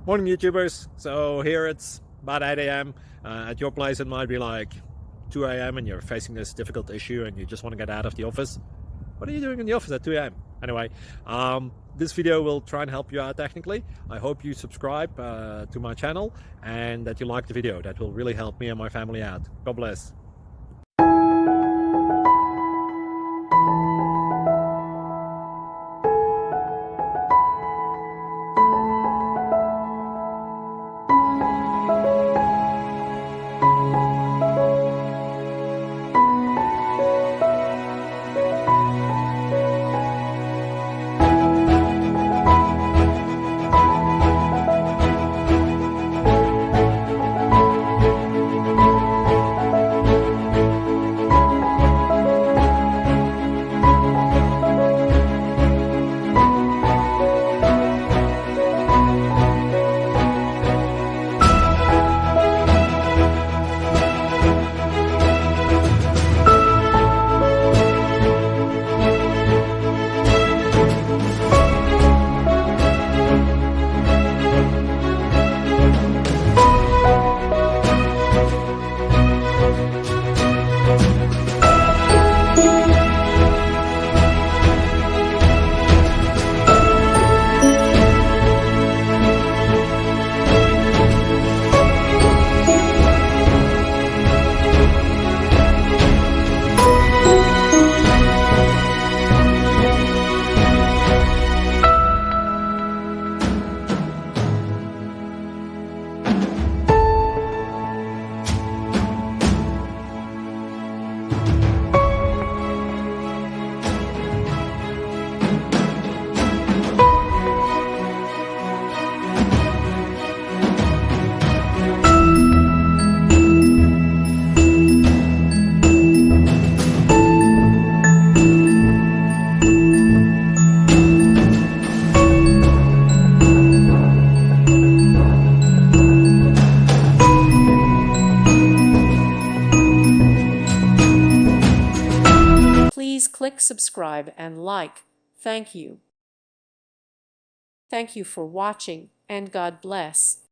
Morning YouTubers. So here it's about 8 a.m. At your place it might be like 2 a.m. and you're facing this difficult issue and you just want to get out of the office. What are you doing in the office at 2 a.m.? Anyway, this video will try and help you out technically. I hope you subscribe to my channel and that you like the video. That will really help me and my family out. God bless. Please click subscribe and like. Thank you. Thank you for watching, and God bless.